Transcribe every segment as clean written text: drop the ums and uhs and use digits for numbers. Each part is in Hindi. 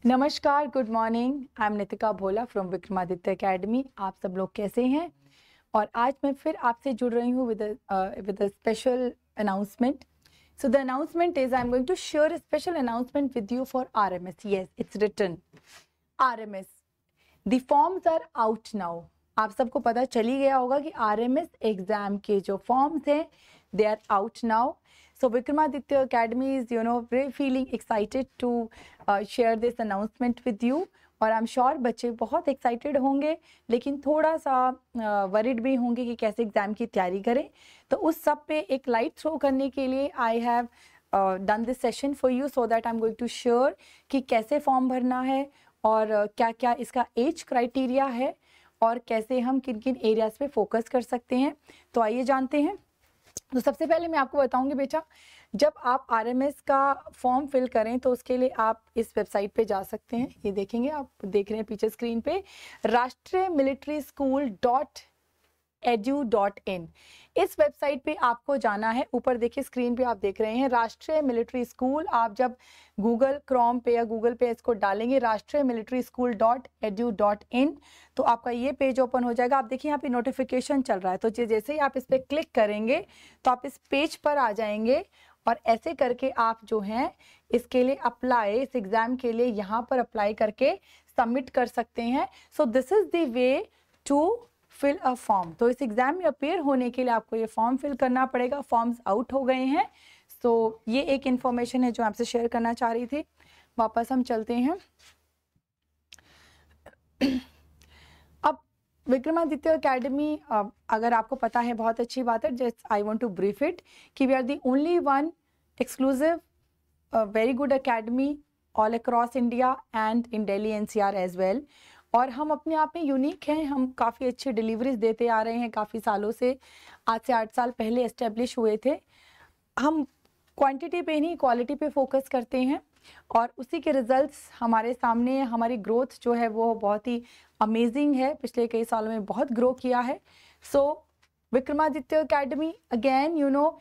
नमस्कार, good morning. I am Nitika Bhola from Vikramaditya academy. आप सब लोग कैसे हैं? और आज मैं फिर आपसे जुड़ रही हूँ with a special announcement. So the announcement is I'm going to share a special announcement with you for RMS. Yes, it's written RMS. The forms are out now. आप सबको पता चल ही गया होगा कि RMS एग्जाम के जो फॉर्म्स हैं they are out now. So Vikramaditya Academy is very feeling excited to share this announcement with you. और आई एम श्योर बच्चे बहुत एक्साइटेड होंगे, लेकिन थोड़ा सा वरिड भी होंगे कि कैसे एग्ज़ाम की तैयारी करें. तो उस सब पे एक लाइट थ्रो करने के लिए I have done this session for you so that I am going to share कि कैसे फॉर्म भरना है और क्या क्या इसका एज क्राइटेरिया है और कैसे हम किन किन एरियाज़ पे फोकस कर सकते हैं. तो आइए जानते हैं. तो सबसे पहले मैं आपको बताऊंगी बेटा, जब आप आरएमएस का फॉर्म फिल करें तो उसके लिए आप इस वेबसाइट पे जा सकते हैं. ये देखेंगे, आप देख रहे हैं पीछे स्क्रीन पे, राष्ट्रीय मिलिट्री स्कूल .edu.in. इस वेबसाइट पे आपको जाना है. ऊपर देखिए स्क्रीन पे आप देख रहे हैं राष्ट्रीय मिलिट्री स्कूल. आप जब गूगल क्रोम पे या गूगल पे इसको डालेंगे राष्ट्रीय मिलिट्री स्कूल .edu.in तो आपका ये पेज ओपन हो जाएगा. आप देखिए यहाँ पे नोटिफिकेशन चल रहा है, तो जैसे ही आप इस पर क्लिक करेंगे तो आप इस पेज पर आ जाएंगे और ऐसे करके आप जो हैं इसके लिए अप्लाई, इस एग्ज़ाम के लिए यहाँ पर अप्लाई करके सबमिट कर सकते हैं. So this is the way to fill a form. तो इस एग्ज़ाम में अपेयर होने के लिए आपको ये फॉर्म फिल करना पड़ेगा. फॉर्म्स आउट हो गए हैं. सो ये एक इन्फॉर्मेशन है जो आपसे शेयर करना चाह रही थी. वापस हम चलते हैं. अब विक्रमादित्य एकेडमी, अगर आपको पता है बहुत अच्छी बात है. Just I want to brief it कि we are the only one exclusive very good academy all across India and in Delhi NCR as well. और हम अपने आप में यूनिक हैं. हम काफ़ी अच्छी डिलीवरीज देते आ रहे हैं काफ़ी सालों से. आज से 8 साल पहले एस्टेब्लिश हुए थे. हम क्वांटिटी पे नहीं क्वालिटी पे फोकस करते हैं और उसी के रिजल्ट्स हमारे सामने. हमारी ग्रोथ जो है वो बहुत ही अमेजिंग है. पिछले कई सालों में बहुत ग्रो किया है. So Vikramaditya academy again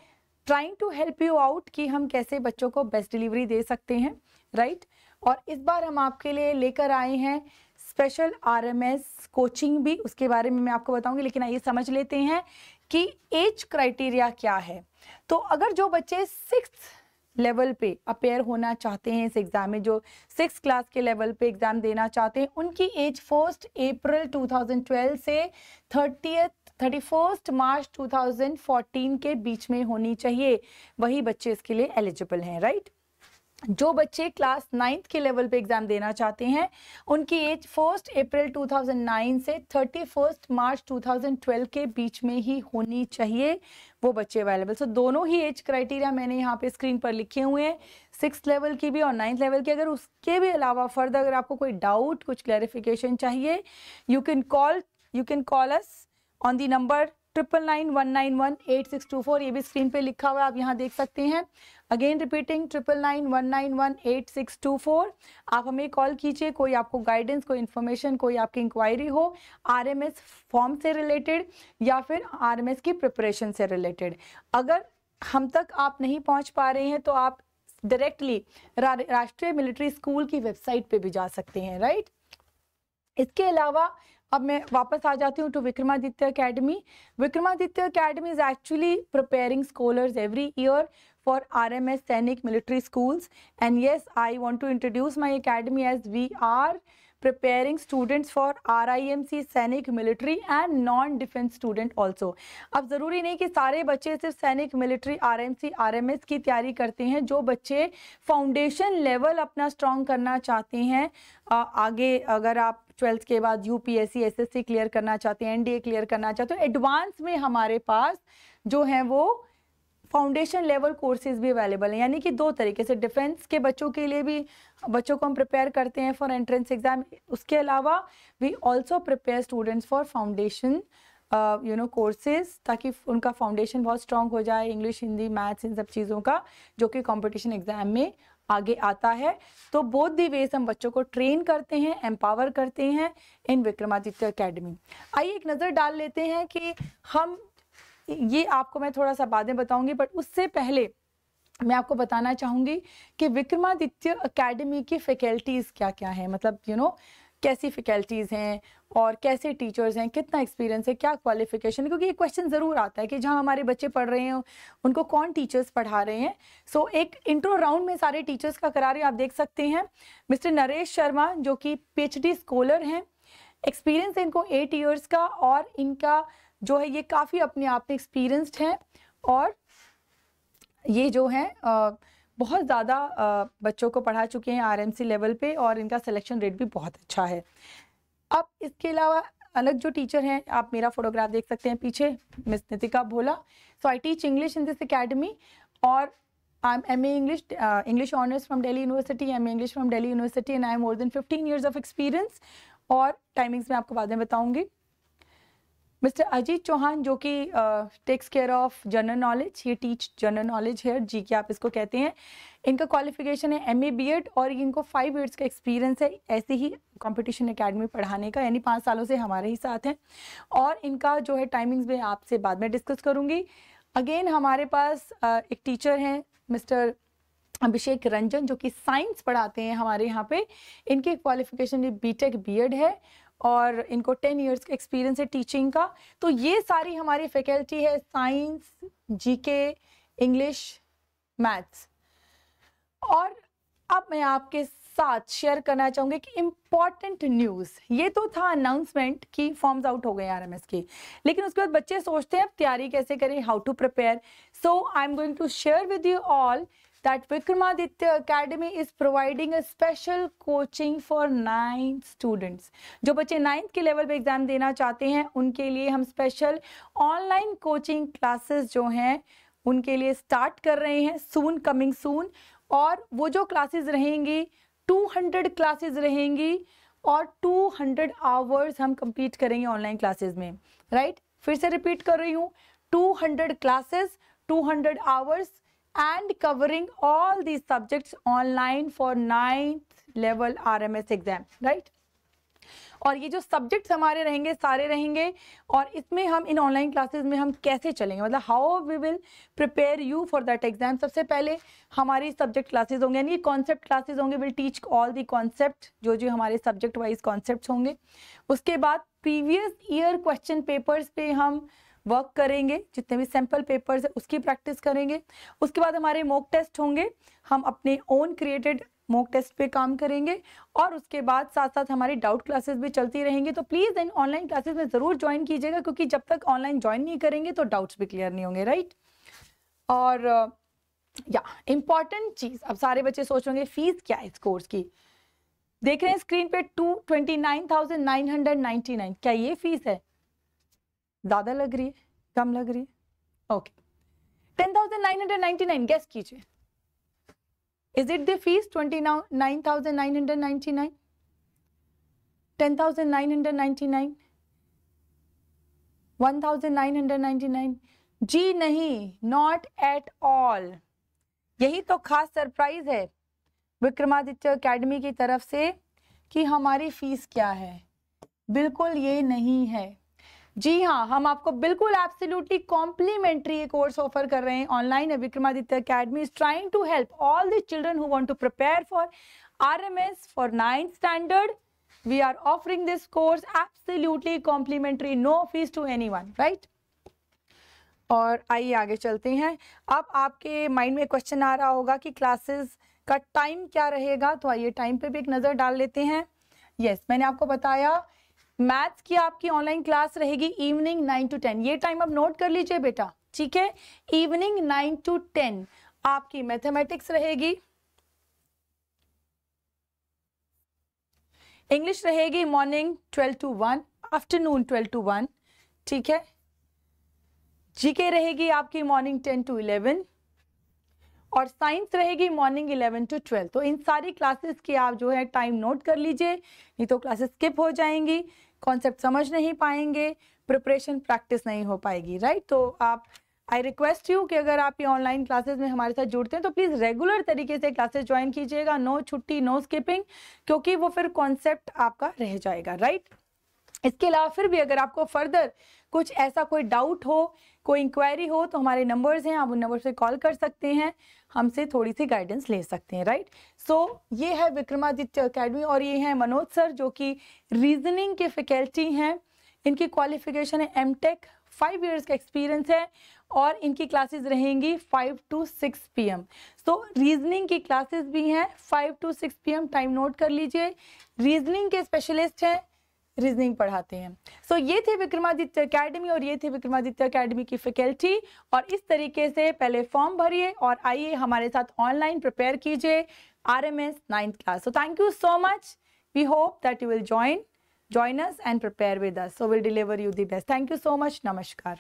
trying to help you out कि हम कैसे बच्चों को बेस्ट डिलीवरी दे सकते हैं, राइट. और इस बार हम आपके लिए लेकर आए हैं स्पेशल आरएमएस कोचिंग भी. उसके बारे में मैं आपको बताऊंगी, लेकिन आइए समझ लेते हैं कि एज क्राइटेरिया क्या है. तो अगर जो बच्चे 6th लेवल पे अपेयर होना चाहते हैं इस एग्ज़ाम में, जो 6th क्लास के लेवल पे एग्ज़ाम देना चाहते हैं, उनकी एज 1 अप्रैल 2012 से 31 मार्च 2014 के बीच में होनी चाहिए. वही बच्चे इसके लिए एलिजिबल हैं, राइट. जो बच्चे क्लास 9th के लेवल पे एग्ज़ाम देना चाहते हैं उनकी एज 1 अप्रैल 2009 से 31 मार्च 2012 के बीच में ही होनी चाहिए. वो बच्चे अवेलेबल. सो दोनों ही एज क्राइटेरिया मैंने यहाँ पे स्क्रीन पर लिखे हुए हैं, 6th लेवल की भी और 9th लेवल की. अगर उसके भी अलावा फर्दर अगर आपको कोई डाउट, कुछ क्लैरिफिकेशन चाहिए, you can call us on the number 9991918624. ये भी स्क्रीन पे लिखा हुआ है, आप यहाँ देख सकते हैं. Again repeating 9991918624. आप हमें कॉल कीजिए. कोई आपको गाइडेंस, कोई इन्फॉर्मेशन, कोई आपकी इंक्वायरी हो आरएमएस फॉर्म से रिलेटेड या फिर आरएमएस की प्रिपरेशन से रिलेटेड. अगर हम तक आप नहीं पहुँच पा रहे हैं तो आप डायरेक्टली राष्ट्रीय मिलिट्री स्कूल की वेबसाइट पे भी जा सकते हैं, राइट. इसके अलावा अब मैं वापस आ जाती हूँ to Vikramaditya Academy. Vikramaditya Academy is actually preparing scholars every year for RMS Sainik Military Schools, and yes, I want to introduce my academy as we are preparing students for RIMC सैनिक military and non-defense student also. अब ज़रूरी नहीं कि सारे बच्चे सिर्फ सैनिक मिलिट्री RIMC RMS की तैयारी करते हैं. जो बच्चे फाउंडेशन लेवल अपना स्ट्रॉन्ग करना चाहते हैं, आगे अगर आप 12th के बाद UPSC SSC क्लियर करना चाहते हैं, NDA क्लियर करना चाहते हैं, एडवांस में हमारे पास जो है वो फाउंडेशन लेवल कोर्सेज भी अवेलेबल हैं. यानी कि 2 तरीके से डिफेंस के बच्चों के लिए भी बच्चों को हम प्रिपेयर करते हैं फॉर एंट्रेंस एग्जाम. उसके अलावा we also prepare students for foundation courses, ताकि उनका फाउंडेशन बहुत स्ट्रॉन्ग हो जाए, इंग्लिश, हिंदी, मैथ्स, इन सब चीज़ों का, जो कि कंपटीशन एग्जाम में आगे आता है. तो बोथ दी वेज हम बच्चों को ट्रेन करते हैं, एम्पावर करते हैं इन विक्रमादित्य एकेडमी. आइए एक नज़र डाल लेते हैं कि हम, ये आपको मैं थोड़ा सा बाद में बताऊंगी, बट उससे पहले मैं आपको बताना चाहूँगी कि विक्रमादित्य एकेडमी की फैकल्टीज़ क्या क्या हैं, मतलब कैसी फैकल्टीज़ हैं और कैसे टीचर्स हैं, कितना एक्सपीरियंस है, क्या क्वालिफिकेशन है, क्योंकि ये क्वेश्चन ज़रूर आता है कि जहाँ हमारे बच्चे पढ़ रहे हैं उनको कौन टीचर्स पढ़ा रहे हैं। सो एक इंट्रो राउंड में सारे टीचर्स का करा रहे हैं, आप देख सकते हैं। मिस्टर नरेश शर्मा जो कि PhD स्कॉलर हैं, एक्सपीरियंस है इनको 8 ईयर्स का, और इनका जो है ये काफ़ी अपने आप में एक्सपीरियंस्ड हैं, और ये जो है बहुत ज़्यादा बच्चों को पढ़ा चुके हैं RMC लेवल पे, और इनका सिलेक्शन रेट भी बहुत अच्छा है। अब इसके अलावा अलग जो टीचर हैं, आप मेरा फोटोग्राफ देख सकते हैं पीछे, miss Nitika Bhola. So I teach English in this academy, और I am MA English honours from Delhi university, MA English from Delhi university, and I am more than 15 years of experience. और टाइमिंग्स मैं आपको बाद में बताऊंगी। मिस्टर अजीत चौहान जो कि takes care of general knowledge, ये टीच जनरल नॉलेज है, जी के आप इसको कहते हैं। इनका क्वालिफिकेशन है MA BEd, और इनको 5 ईयर्स का एक्सपीरियंस है ऐसे ही कंपटीशन एकेडमी पढ़ाने का, यानी 5 सालों से हमारे ही साथ हैं। और इनका जो है टाइमिंग्स मैं आपसे बाद में डिस्कस करूँगी। अगेन हमारे पास एक टीचर हैं मिस्टर अभिषेक रंजन जो कि साइंस पढ़ाते हैं हमारे यहाँ पे। इनकी क्वालिफिकेशन BTech BEd है, और इनको 10 इयर्स का एक्सपीरियंस है टीचिंग का। तो ये सारी हमारी फैकल्टी है, साइंस, GK, इंग्लिश, मैथ्स। और अब मैं आपके साथ शेयर करना चाहूँगी कि इम्पॉर्टेंट न्यूज़, ये तो था अनाउंसमेंट कि फॉर्म्स आउट हो गए RMS के, लेकिन उसके बाद बच्चे सोचते हैं अब तैयारी कैसे करें, how to prepare. So I am going to share with you all that Vikramaditya Academy is providing a special coaching for 9th students। जो बच्चे 9th के लेवल पे एग्जाम देना चाहते हैं उनके लिए हम स्पेशल ऑनलाइन कोचिंग क्लासेस जो हैं उनके लिए स्टार्ट कर रहे हैं, सून, कमिंग सून। और वो जो क्लासेस रहेंगी 200 क्लासेस रहेंगी, और 200 आवर्स हम कंप्लीट करेंगे ऑनलाइन क्लासेस में, राइट। फिर से रिपीट कर रही हूँ, 200 classes, 200 hours, and covering all these subjects online for 9th level RMS exam, right? और ये जो सब्जेक्ट्स हमारे रहेंगे सारे रहेंगे, और इसमें हम इन ऑनलाइन क्लासेस में हम कैसे चलेंगे, मतलब how we will prepare you for that exam. सबसे पहले हमारी सब्जेक्ट क्लासेस होंगे, यानी कॉन्सेप्ट क्लासेस होंगे, will teach all the concept, जो जो हमारे सब्जेक्ट वाइज कॉन्सेप्ट्स होंगे। उसके बाद प्रीवियस ईयर क्वेश्चन पेपर्स पे हम वर्क करेंगे, जितने भी सैम्पल पेपर्स है उसकी प्रैक्टिस करेंगे। उसके बाद हमारे मॉक टेस्ट होंगे, हम अपने ओन क्रिएटेड मॉक टेस्ट पे काम करेंगे। और उसके बाद साथ साथ हमारी डाउट क्लासेस भी चलती रहेंगी। तो प्लीज़ इन ऑनलाइन क्लासेस में ज़रूर ज्वाइन कीजिएगा, क्योंकि जब तक ऑनलाइन ज्वाइन नहीं करेंगे तो डाउट्स भी क्लियर नहीं होंगे, राइट। और या इम्पॉर्टेंट चीज़, अब सारे बच्चे सोच रहे होंगे फीस क्या है इस कोर्स की। देख रहे हैं स्क्रीन पे 29,999, क्या ये फीस है? ज़्यादा लग रही है, कम लग रही है? ओके, 10,999, गेस कीजिए, इज इट द फीस 29,999, 10,999, 1,999? जी नहीं, नॉट एट ऑल। यही तो खास सरप्राइज है विक्रमादित्य एकेडमी की तरफ से कि हमारी फीस क्या है। बिल्कुल ये नहीं है। जी हाँ, हम आपको बिल्कुल एब्सोल्युटली कॉम्प्लीमेंट्री कोर्स ऑफर कर रहे हैं online. Vikramaditya Academy is trying to help all the children who want to prepare for RMS for 9th standard. We are offering this course absolutely complimentary, no fees to anyone, right. और आइए आगे चलते हैं। अब आपके माइंड में क्वेश्चन आ रहा होगा कि क्लासेस का टाइम क्या रहेगा, तो आइए टाइम पे भी एक नज़र डाल लेते हैं। यस, मैंने आपको बताया मैथ्स की आपकी ऑनलाइन क्लास रहेगी इवनिंग 9 to 10। ये टाइम अब नोट कर लीजिए बेटा, ठीक है। इवनिंग 9 to 10 आपकी मैथमेटिक्स रहेगी, इंग्लिश रहेगी मॉर्निंग 12 to 1, आफ्टरनून 12 to 1, ठीक है। जीके रहेगी आपकी मॉर्निंग 10 to 11, और साइंस रहेगी मॉर्निंग 11 to 12। तो इन सारी क्लासेस की आप जो है टाइम नोट कर लीजिए, नहीं तो क्लासेस स्किप हो जाएंगी, कॉन्सेप्ट समझ नहीं पाएंगे, प्रिपरेशन प्रैक्टिस नहीं हो पाएगी, राइट। तो आप, आई रिक्वेस्ट यू कि अगर आप ये ऑनलाइन क्लासेस में हमारे साथ जुड़ते हैं तो प्लीज़ रेगुलर तरीके से क्लासेस ज्वाइन कीजिएगा, नो छुट्टी, नो स्किपिंग, क्योंकि वो फिर कॉन्सेप्ट आपका रह जाएगा, राइट। इसके अलावा फिर भी अगर आपको फर्दर कुछ ऐसा कोई डाउट हो, कोई इंक्वायरी हो, तो हमारे नंबर्स हैं, आप उन नंबर से कॉल कर सकते हैं, हमसे थोड़ी सी गाइडेंस ले सकते हैं, राइट। सो ये है विक्रमादित्य एकेडमी और ये हैं मनोज सर जो कि रीजनिंग के फैकल्टी हैं। इनकी क्वालिफिकेशन है एमटेक, 5 इयर्स का एक्सपीरियंस है और इनकी क्लासेस रहेंगी 5 to 6 PM। तो रीजनिंग की क्लासेस भी हैं 5 to 6 PM, टाइम नोट कर लीजिए। रीजनिंग के स्पेशलिस्ट हैं, रीजनिंग पढ़ाते हैं। सो ये थे विक्रमादित्य एकेडमी और ये थे विक्रमादित्य एकेडमी की फैकल्टी। और इस तरीके से पहले फॉर्म भरिए और आइए हमारे साथ ऑनलाइन प्रिपेयर कीजिए RMS 9th class. So thank you so much, we hope that you will join us and prepare with us. So we'll deliver you the best. Thank you so much. Namaskar.